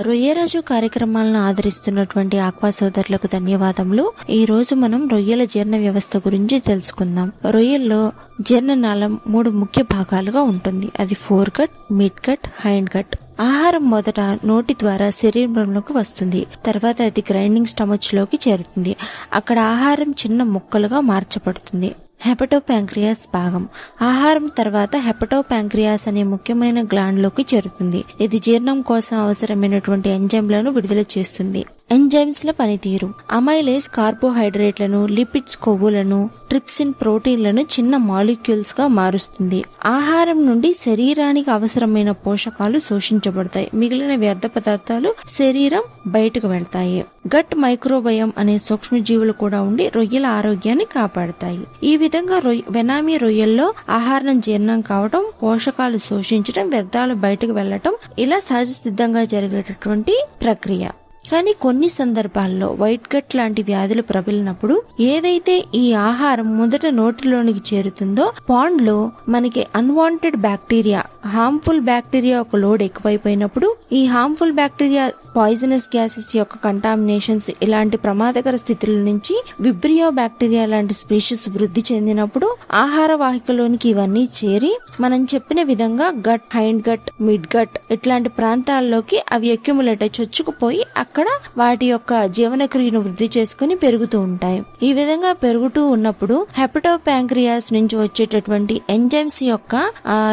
రొయ్యరాజు కార్యక్రమాలను ఆదరిస్తున్నటువంటి ఆక్వా సోదరులకు ధన్యవాదములు. ఈ రోజు మనం రొయ్యల జీర్ణ వ్యవస్థ గురించి తెలుసుకుందాం. రొయ్యల్లో జీర్ణనాళం 3 ముఖ్య భాగాలుగా ఉంటుంది. అది fore gut, mid gut, hind gut. ఆహారం మొదట నోటి ద్వారా శరీరంలోకి వస్తుంది. తర్వాత అది గ్రైండింగ్ స్టమచ్ లోకి చేరుతుంది. అక్కడ ఆహారం చిన్న ముక్కలుగా మార్చబడుతుంది. హెపటోపాంక్రియాస్ భాగం. ఆహారం తర్వాత హెపటోపాంక్రియాస్ అనే ముఖ్యమైన గ్లాండ్ లోకి చేరుతుంది. ఇది జీర్ణం కోసం అవసరమైనటువంటి ఎంజైమ్లను విడుదల చేస్తుంది. ఎంజైమ్స్ ల పనితీరు: అమైలేస్ కార్బోహైడ్రేట్లను, లిపిడ్స్ కొవ్వులను, ట్రిప్సిన్ ప్రోటీన్లను చిన్న మాలిక్యూల్స్ గా మారుస్తుంది. ఆహారం నుండి శరీరానికి అవసరమైన పోషకాలు శోషించబడతాయి. మిగిలిన వ్యర్థ పదార్థాలు శరీరం బయటకు వెళ్తాయి. గట్ మైక్రోబయం అనే సూక్ష్మజీవులు కూడా ఉండి రొయ్యల ఆరోగ్యాన్ని కాపాడతాయి. ఈ విధంగా వెనామీ రొయ్యల్లో ఆహారం జీర్ణం కావటం, పోషకాలు శోషించడం, వ్యర్థాలు బయటకు వెళ్లటం ఇలా సహజ సిద్ధంగా జరిగేటటువంటి ప్రక్రియ. కానీ కొన్ని సందర్భాల్లో వైట్ గట్ లాంటి వ్యాధులు ప్రబలినప్పుడు ఏదైతే ఈ ఆహారం మొదట నోటిలోనికి చేరుతుందో పాండ్ లో మనకి అన్వాంటెడ్ బ్యాక్టీరియా, హార్మ్ఫుల్ బ్యాక్టీరియా ఒక లోడ్ ఎక్కువైపోయినప్పుడు ఈ హార్మ్ఫుల్ బ్యాక్టీరియా పాయిజనస్ గ్యాసెస్ యొక్క కంటామినేషన్స్ ఇలాంటి ప్రమాదకర స్థితుల నుంచి విబ్రియో బ్యాక్టీరియా లాంటి స్పీషీస్ వృద్ధి చెందినప్పుడు ఆహార వాహికలోనికి ఇవన్నీ చేరి మనం చెప్పిన విధంగా gut, hind gut, mid gut ఇట్లాంటి ప్రాంతాల్లోకి అవి అక్యుములేట్ చొచ్చుకుపోయి అక్కడ వాటి యొక్క జీవనక్రియను వృద్ధి చేసుకుని పెరుగుతూ ఉంటాయి. ఈ విధంగా పెరుగుతూ ఉన్నప్పుడు హెపటోపాంక్రియాస్ నుంచి వచ్చేటటువంటి ఎంజైమ్స్ యొక్క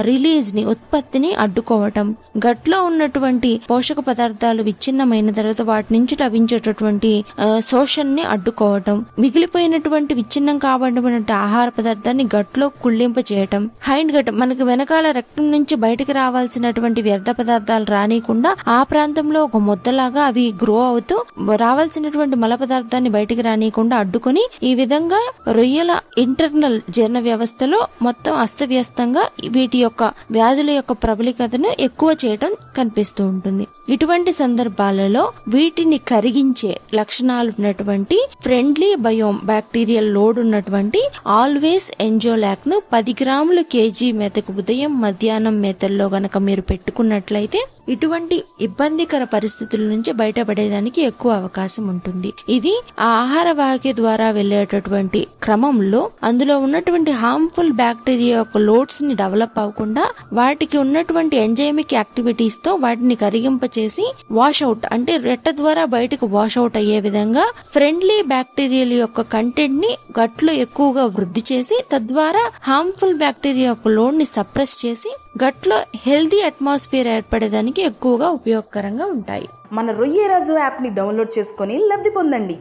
రిలీజ్ ని, ఉత్పత్తిని అడ్డుకోవటం, గట్ లో ఉన్నటువంటి పోషక పదార్థాలు విచ్ఛిన్నమైన తర్వాత వాటి నుంచి లభించేటటువంటి శోషణని అడ్డుకోవటం, మిగిలిపోయినటువంటి విచ్ఛిన్నం కాబడినటువంటి ఆహార పదార్థాన్ని గట్ లో కుళ్ళింప చేయటం, హైండ్ గట్ మనకి వెనకాల రెక్టం నుంచి బయటకు రావాల్సినటువంటి వ్యర్థ పదార్థాలు రానియకుండా ఆ ప్రాంతంలో ఒక ముద్దలాగా అవి గ్రో అవుతూ రావాల్సినటువంటి మల పదార్థాన్ని బయటికి రానియకుండా అడ్డుకొని ఈ విధంగా రొయ్యల ఇంటర్నల్ జీర్ణ వ్యవస్థలో మొత్తం అస్తవ్యస్తంగా వీటి యొక్క వ్యాధుల యొక్క ప్రబలికతను ఎక్కువ చేయడం కనిపిస్తూ ఉంటుంది. ఇటువంటి సందర్భాలలో వీటిని కరిగించే లక్షణాలు ఉన్నటువంటి ఫ్రెండ్లీ బయోమ్ బ్యాక్టీరియల్ లోడ్ ఉన్నటువంటి ఆల్వేస్ ఎంజోలాక్ ను 10 గ్రాములు కేజీ మేతకు ఉదయం, మధ్యాహ్నం మేతల్లో గనక మీరు పెట్టుకున్నట్లయితే ఇటువంటి ఇబ్బందికర పరిస్థితుల నుంచి బయటపడేదానికి ఎక్కువ అవకాశం ఉంటుంది. ఇది ఆ ఆహార వాహిక ద్వారా వెళ్లేటటువంటి క్రమంలో అందులో ఉన్నటువంటి హార్మ్ఫుల్ బ్యాక్టీరియా యొక్క లోడ్స్ ని డెవలప్ అవ్వకుండా వాటికి ఉన్నటువంటి ఎంజైమిక్ యాక్టివిటీస్ తో వాటిని కరిగింపచేసి వాష్ అవుట్ అంటే రెట్ట ద్వారా బయటకు వాష్ అవుట్ అయ్యే విధంగా ఫ్రెండ్లీ బ్యాక్టీరియల్ యొక్క కంటెంట్ ని గట్లో ఎక్కువగా వృద్ధి చేసి తద్వారా హార్మ్ఫుల్ బ్యాక్టీరియా యొక్క లోడ్ ని సప్రెస్ చేసి గట్లో హెల్దీ అట్మాస్ఫియర్ ఏర్పడేదానికి ఎక్కువగా ఉపయోగకరంగా ఉంటాయి. మన రొయ్యరాజు యాప్ ని డౌన్లోడ్ చేసుకొని లబ్ధి పొందండి.